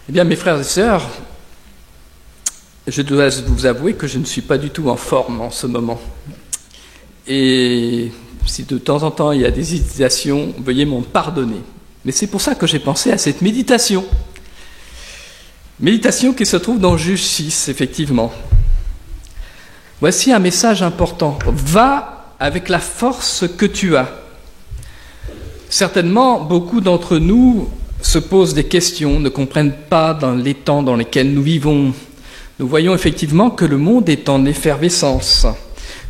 Eh bien, mes frères et sœurs, je dois vous avouer que je ne suis pas du tout en forme en ce moment. Et si de temps en temps il y a des hésitations, veuillez m'en pardonner. Mais c'est pour ça que j'ai pensé à cette méditation. Méditation qui se trouve dans Juge 6, effectivement. Voici un message important. Va avec la force que tu as. Certainement, beaucoup d'entre nous se posent des questions, ne comprennent pas dans les temps dans lesquels nous vivons. Nous voyons effectivement que le monde est en effervescence,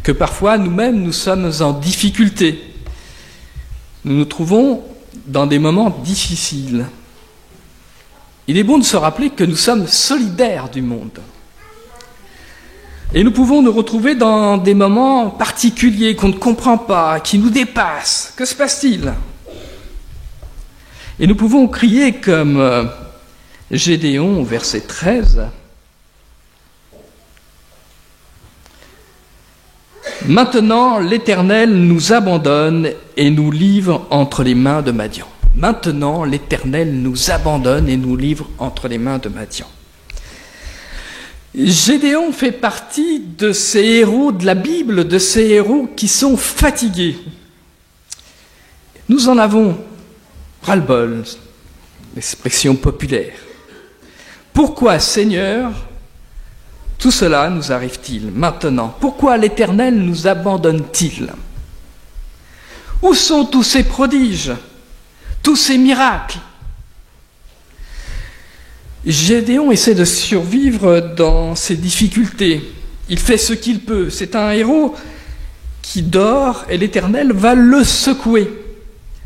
que parfois nous-mêmes nous sommes en difficulté. Nous nous trouvons dans des moments difficiles. Il est bon de se rappeler que nous sommes solidaires du monde. Et nous pouvons nous retrouver dans des moments particuliers qu'on ne comprend pas, qui nous dépassent. Que se passe-t-il ? Et nous pouvons crier comme Gédéon au verset 13. Maintenant, l'Éternel nous abandonne et nous livre entre les mains de Madian. Maintenant, l'Éternel nous abandonne et nous livre entre les mains de Madian. Gédéon fait partie de ces héros de la Bible, de ces héros qui sont fatigués. Nous en avons ras-le-bol, l'expression populaire. Pourquoi, Seigneur, tout cela nous arrive-t-il maintenant? Pourquoi l'Éternel nous abandonne-t-il? Où sont tous ces prodiges, tous ces miracles? Gédéon essaie de survivre dans ses difficultés. Il fait ce qu'il peut. C'est un héros qui dort et l'Éternel va le secouer.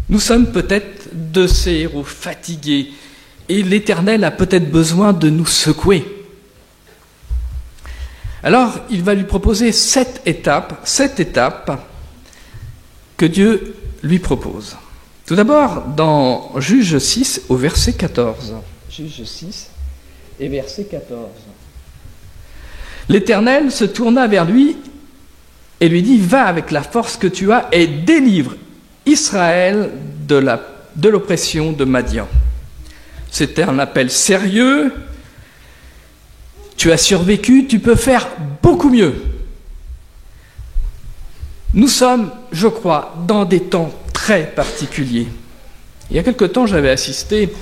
Nous sommes peut-être de ces héros fatigués et l'Éternel a peut-être besoin de nous secouer. Alors, il va lui proposer 7 étapes que Dieu lui propose. Tout d'abord, dans Juge 6, au verset 14. Juge 6 et verset 14. L'Éternel se tourna vers lui et lui dit « Va avec la force que tu as et délivre Israël de l'oppression de Madian. » C'était un appel sérieux. Tu as survécu, tu peux faire beaucoup mieux. Nous sommes, je crois, dans des temps très particuliers. Il y a quelque temps, j'avais assisté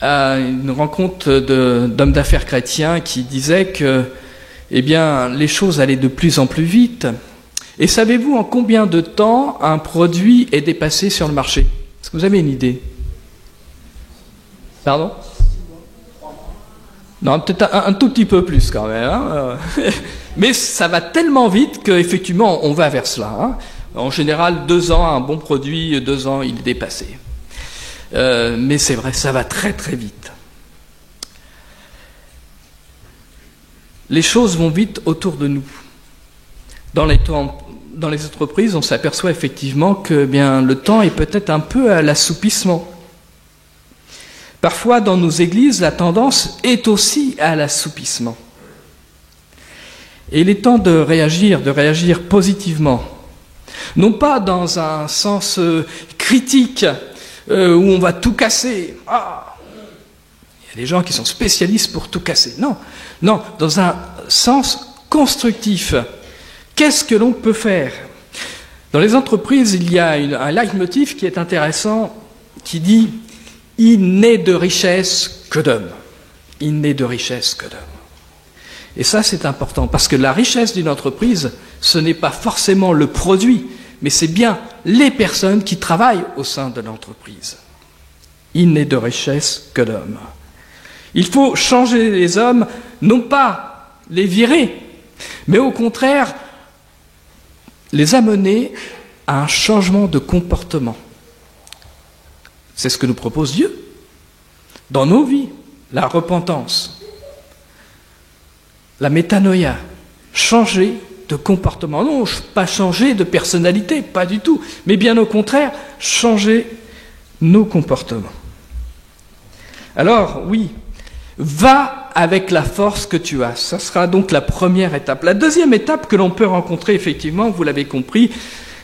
à une rencontre d'hommes d'affaires chrétiens qui disaient que, eh bien, les choses allaient de plus en plus vite. Et savez-vous en combien de temps un produit est dépassé sur le marché? Est-ce que vous avez une idée? Pardon? Non, peut-être un tout petit peu plus quand même. Hein. Mais ça va tellement vite qu'effectivement, on va vers cela. Hein. En général, 2 ans, un bon produit, 2 ans, il est dépassé. Mais c'est vrai, ça va très très vite. Les choses vont vite autour de nous. Dans les entreprises, on s'aperçoit effectivement que bien, le temps est peut-être un peu à l'assoupissement. Parfois, dans nos églises, la tendance est aussi à l'assoupissement. Et il est temps de réagir positivement. Non pas dans un sens critique, où on va tout casser. Ah, il y a des gens qui sont spécialistes pour tout casser. Non, dans un sens constructif. Qu'est-ce que l'on peut faire? Dans les entreprises, il y a un leitmotiv qui est intéressant, qui dit « Il n'est de richesse que d'hommes. Il n'est de richesse que d'hommes. » Et ça, c'est important, parce que la richesse d'une entreprise, ce n'est pas forcément le produit, mais c'est bien les personnes qui travaillent au sein de l'entreprise. Il n'est de richesse que d'hommes. Il faut changer les hommes, non pas les virer, mais au contraire, les amener à un changement de comportement. C'est ce que nous propose Dieu dans nos vies, la repentance, la métanoïa, changer de comportement. Non, pas changer de personnalité, pas du tout, mais bien au contraire, changer nos comportements. Alors, oui, va avec la force que tu as. Ça sera donc la première étape. La deuxième étape que l'on peut rencontrer, effectivement, vous l'avez compris,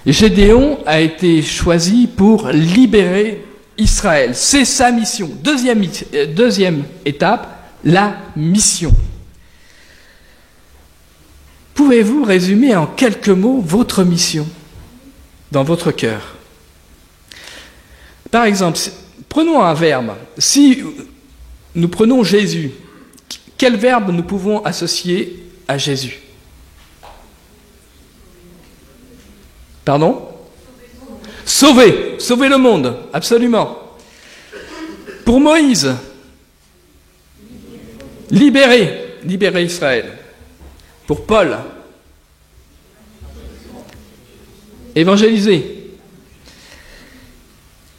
Gédéon a été choisi pour libérer Israël. C'est sa mission. Deuxième étape, la mission. Pouvez-vous résumer en quelques mots votre mission dans votre cœur? Par exemple, prenons un verbe. Si nous prenons Jésus, quel verbe nous pouvons associer à Jésus? Pardon? Sauver. Sauver le monde, absolument. Pour Moïse, libérer Israël. Pour Paul, évangéliser.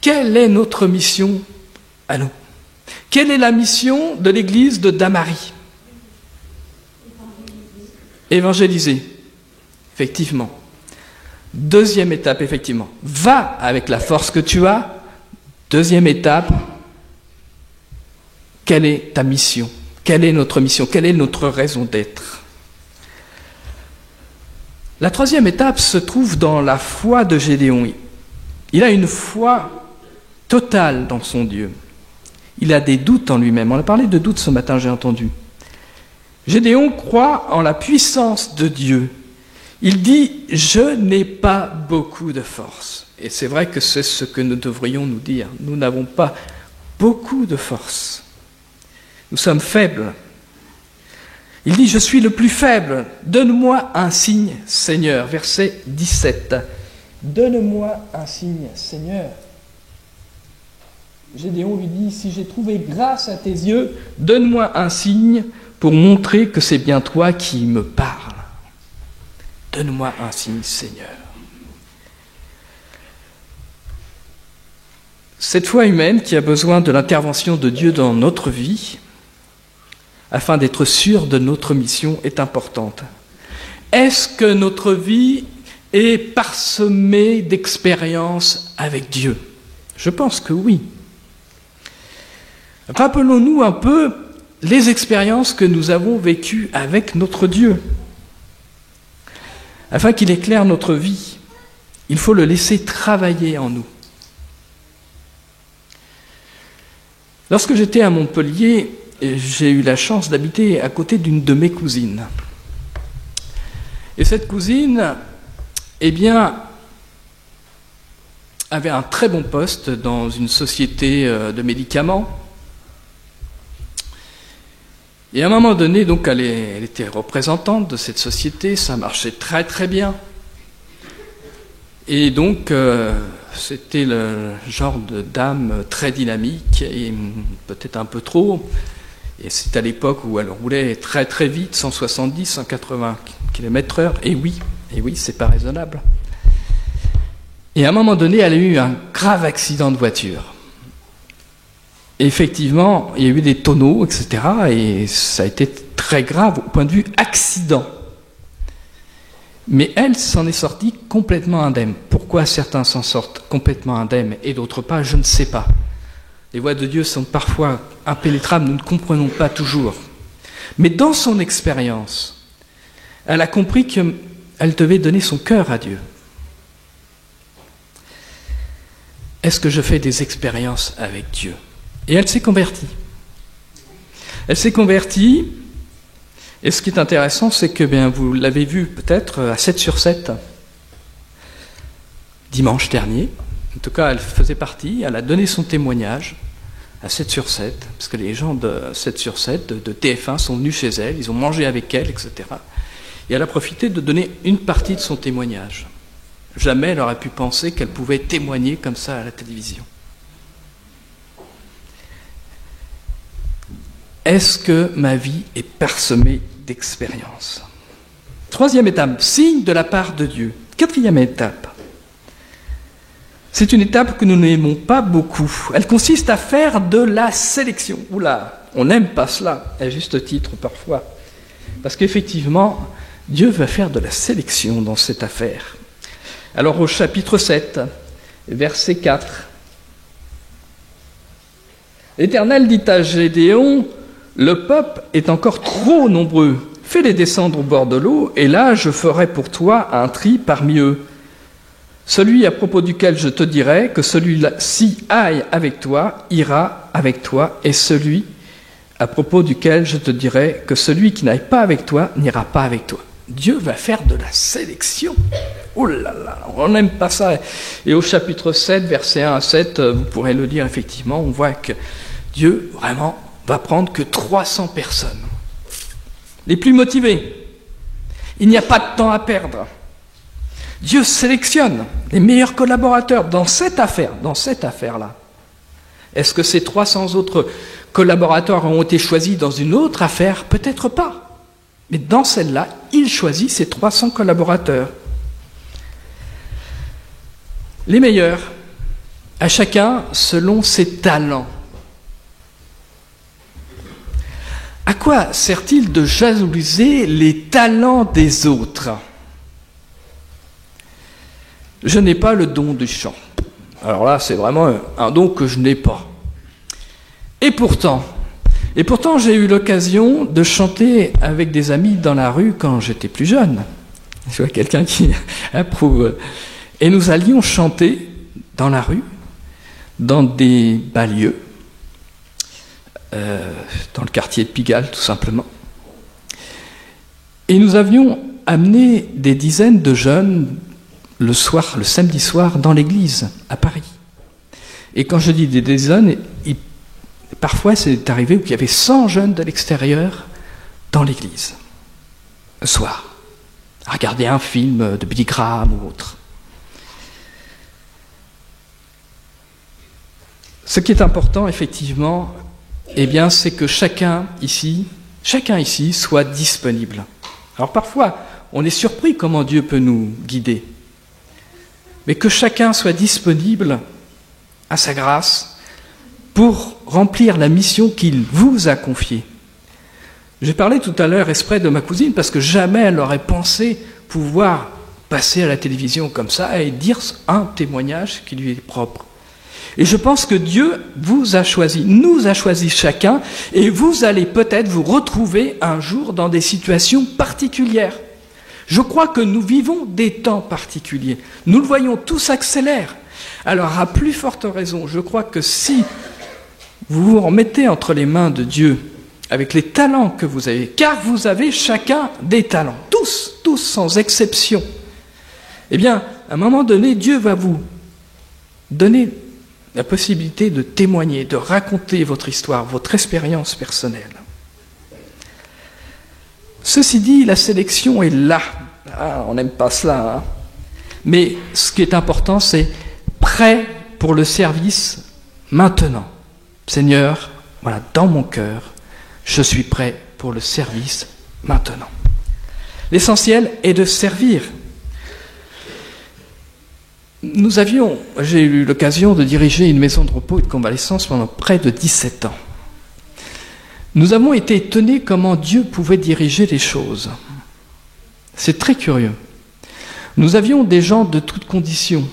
Quelle est notre mission à nous? Quelle est la mission de l'église de Damary? Évangéliser, effectivement. Deuxième étape, effectivement. Va avec la force que tu as. Deuxième étape, quelle est ta mission? Quelle est notre mission? Quelle est notre raison d'être? La troisième étape se trouve dans la foi de Gédéon. Il a une foi totale dans son Dieu. Il a des doutes en lui-même. On a parlé de doutes ce matin, j'ai entendu. Gédéon croit en la puissance de Dieu. Il dit « Je n'ai pas beaucoup de force ». Et c'est vrai que c'est ce que nous devrions nous dire. Nous n'avons pas beaucoup de force. Nous sommes faibles. Il dit « Je suis le plus faible. Donne-moi un signe, Seigneur ». Verset 17. « Donne-moi un signe, Seigneur ». Gédéon lui dit « Si j'ai trouvé grâce à tes yeux, donne-moi un signe pour montrer que c'est bien toi qui me parles. Donne-moi un signe, Seigneur. » Cette foi humaine qui a besoin de l'intervention de Dieu dans notre vie, afin d'être sûr de notre mission, est importante. Est-ce que notre vie est parsemée d'expériences avec Dieu? Je pense que oui. Rappelons-nous un peu les expériences que nous avons vécues avec notre Dieu. Afin qu'il éclaire notre vie, il faut le laisser travailler en nous. Lorsque j'étais à Montpellier, j'ai eu la chance d'habiter à côté d'une de mes cousines. Et cette cousine, avait un très bon poste dans une société de médicaments. Et à un moment donné, donc, elle était représentante de cette société, ça marchait très très bien. Et donc, c'était le genre de dame très dynamique, et peut-être un peu trop. Et c'est à l'époque où elle roulait très très vite, 170, 180 km/h. Et oui, c'est pas raisonnable. Et à un moment donné, elle a eu un grave accident de voiture. Et effectivement, il y a eu des tonneaux, etc. Et ça a été très grave au point de vue accident. Mais elle s'en est sortie complètement indemne. Pourquoi certains s'en sortent complètement indemnes et d'autres pas, je ne sais pas. Les voies de Dieu sont parfois impénétrables, nous ne comprenons pas toujours. Mais dans son expérience, elle a compris qu'elle devait donner son cœur à Dieu. Est-ce que je fais des expériences avec Dieu? Et elle s'est convertie. Elle s'est convertie, et ce qui est intéressant, c'est que, vous l'avez vu peut-être à 7/7, dimanche dernier. En tout cas, elle faisait partie, elle a donné son témoignage à 7/7, parce que les gens de 7/7, de TF1, sont venus chez elle, ils ont mangé avec elle, etc. Et elle a profité de donner une partie de son témoignage. Jamais elle aurait pu penser qu'elle pouvait témoigner comme ça à la télévision. Est-ce que ma vie est parsemée d'expériences? Troisième étape, signe de la part de Dieu. Quatrième étape. C'est une étape que nous n'aimons pas beaucoup. Elle consiste à faire de la sélection. Oula, on n'aime pas cela, à juste titre parfois. Parce qu'effectivement, Dieu va faire de la sélection dans cette affaire. Alors au chapitre 7, verset 4, l'Éternel dit à Gédéon, « Le peuple est encore trop nombreux. Fais-les descendre au bord de l'eau, et là je ferai pour toi un tri parmi eux. Celui à propos duquel je te dirai que celui-ci aille avec toi, ira avec toi, et celui à propos duquel je te dirai que celui qui n'aille pas avec toi n'ira pas avec toi. Dieu va faire de la sélection. Oh là là, on n'aime pas ça. Et au chapitre 7, versets 1 à 7, vous pourrez le lire effectivement, on voit que Dieu vraiment va prendre que 300 personnes. Les plus motivés. Il n'y a pas de temps à perdre. Dieu sélectionne les meilleurs collaborateurs dans cette affaire-là. Est-ce que ces 300 autres collaborateurs ont été choisis dans une autre affaire? Peut-être pas. Mais dans celle-là, il choisit ses 300 collaborateurs. Les meilleurs, à chacun selon ses talents. À quoi sert-il de jalouser les talents des autres? Je n'ai pas le don du chant. Alors là, c'est vraiment un don que je n'ai pas. Et pourtant, j'ai eu l'occasion de chanter avec des amis dans la rue quand j'étais plus jeune. Je vois quelqu'un qui approuve. Et nous allions chanter dans la rue, dans des bas lieux, dans le quartier de Pigalle, tout simplement. Et nous avions amené des dizaines de jeunes le samedi soir, dans l'église, à Paris. Et quand je dis des dizaines, parfois c'est arrivé qu'il y avait 100 jeunes de l'extérieur dans l'église, le soir, à regarder un film de Billy Graham ou autre. Ce qui est important, effectivement, c'est que chacun ici soit disponible. Alors parfois, on est surpris comment Dieu peut nous guider. Mais que chacun soit disponible à sa grâce pour remplir la mission qu'il vous a confiée. J'ai parlé tout à l'heure exprès de ma cousine parce que jamais elle n'aurait pensé pouvoir passer à la télévision comme ça et dire un témoignage qui lui est propre. Et je pense que Dieu vous a choisi, nous a choisi chacun, et vous allez peut-être vous retrouver un jour dans des situations particulières. Je crois que nous vivons des temps particuliers. Nous le voyons, tout s'accélère. Alors, à plus forte raison, je crois que si vous vous remettez entre les mains de Dieu avec les talents que vous avez, car vous avez chacun des talents, tous sans exception, à un moment donné, Dieu va vous donner la possibilité de témoigner, de raconter votre histoire, votre expérience personnelle. Ceci dit, la sélection est là. On n'aime pas cela. Hein. Mais ce qui est important, c'est prêt pour le service maintenant. Seigneur, voilà, dans mon cœur, je suis prêt pour le service maintenant. L'essentiel est de servir. J'ai eu l'occasion de diriger une maison de repos et de convalescence pendant près de 17 ans. Nous avons été étonnés comment Dieu pouvait diriger les choses. C'est très curieux. Nous avions des gens de toutes conditions.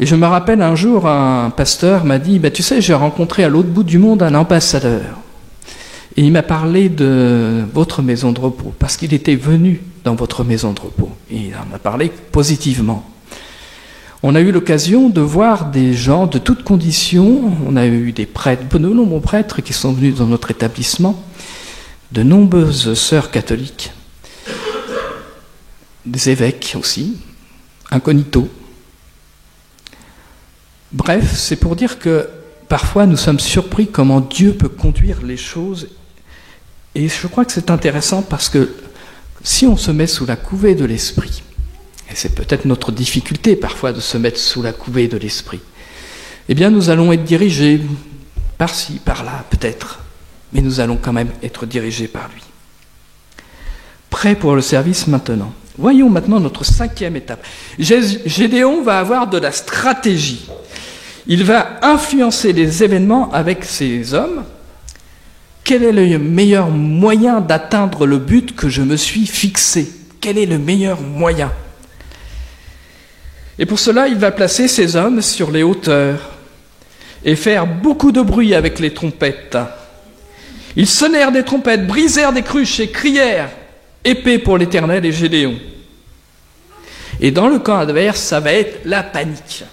Et je me rappelle un jour, un pasteur m'a dit, tu sais, j'ai rencontré à l'autre bout du monde un ambassadeur. Et il m'a parlé de votre maison de repos, parce qu'il était venu dans votre maison de repos. Et il en a parlé positivement. On a eu l'occasion de voir des gens de toutes conditions. On a eu des prêtres, de nombreux prêtres qui sont venus dans notre établissement, de nombreuses sœurs catholiques, des évêques aussi, incognito. Bref, c'est pour dire que parfois nous sommes surpris comment Dieu peut conduire les choses. Et je crois que c'est intéressant parce que si on se met sous la couvée de l'Esprit, et c'est peut-être notre difficulté parfois de se mettre sous la couvée de l'Esprit, nous allons être dirigés par-ci, par-là, peut-être, mais nous allons quand même être dirigés par lui. Prêt pour le service maintenant. Voyons maintenant notre 5e étape. Gédéon va avoir de la stratégie. Il va influencer les événements avec ses hommes. Quel est le meilleur moyen d'atteindre le but que je me suis fixé? Quel est le meilleur moyen? Et pour cela, il va placer ses hommes sur les hauteurs et faire beaucoup de bruit avec les trompettes. Ils sonnèrent des trompettes, brisèrent des cruches et crièrent « Épée pour l'Éternel et Gédéon ». Et dans le camp adverse, ça va être la panique.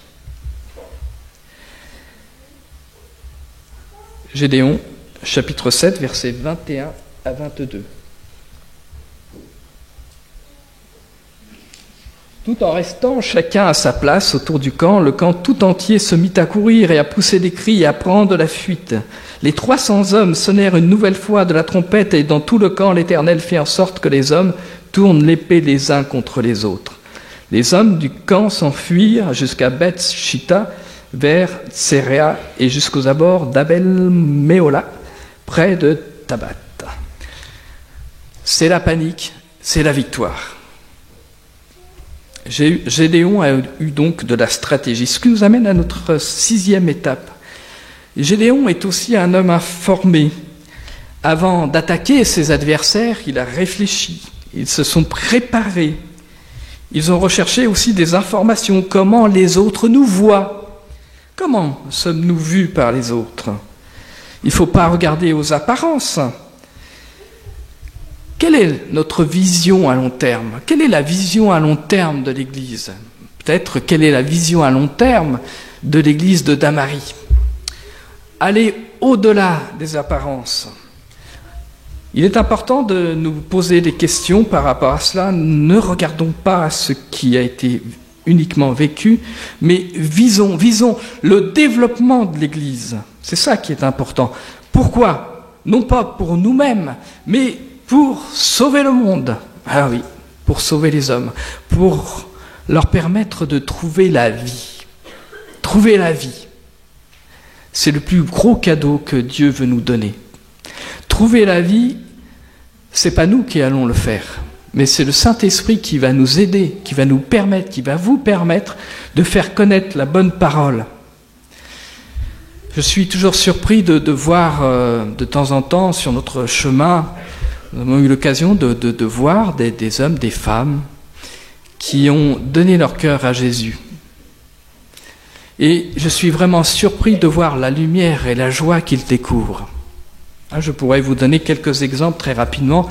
Gédéon, chapitre 7, versets 21 à 22. Tout en restant chacun à sa place autour du camp, le camp tout entier se mit à courir et à pousser des cris et à prendre la fuite. Les 300 hommes sonnèrent une nouvelle fois de la trompette et dans tout le camp, l'Éternel fit en sorte que les hommes tournent l'épée les uns contre les autres. Les hommes du camp s'enfuirent jusqu'à Beth-Shitta, vers Tséréa et jusqu'aux abords d'Abel-Méhola, près de Tabat. C'est la panique, c'est la victoire. Gédéon a eu donc de la stratégie, ce qui nous amène à notre 6e étape. Gédéon est aussi un homme informé. Avant d'attaquer ses adversaires, il a réfléchi, ils se sont préparés. Ils ont recherché aussi des informations, comment les autres nous voient. Comment sommes-nous vus par les autres? Il ne faut pas regarder aux apparences. Quelle est notre vision à long terme? Quelle est la vision à long terme de l'Église? Peut-être quelle est la vision à long terme de l'Église de Damary? Aller au-delà des apparences. Il est important de nous poser des questions par rapport à cela. Ne regardons pas ce qui a été uniquement vécu, mais visons le développement de l'Église. C'est ça qui est important. Pourquoi? Non pas pour nous-mêmes, mais pour sauver le monde. Ah oui, pour sauver les hommes, pour leur permettre de trouver la vie. Trouver la vie. C'est le plus gros cadeau que Dieu veut nous donner. Trouver la vie, c'est pas nous qui allons le faire, mais c'est le Saint-Esprit qui va nous aider, qui va nous permettre, qui va vous permettre de faire connaître la bonne parole. Je suis toujours surpris de voir de temps en temps sur notre chemin, nous avons eu l'occasion de voir des hommes, des femmes qui ont donné leur cœur à Jésus. Et je suis vraiment surpris de voir la lumière et la joie qu'ils découvrent. Je pourrais vous donner quelques exemples très rapidement.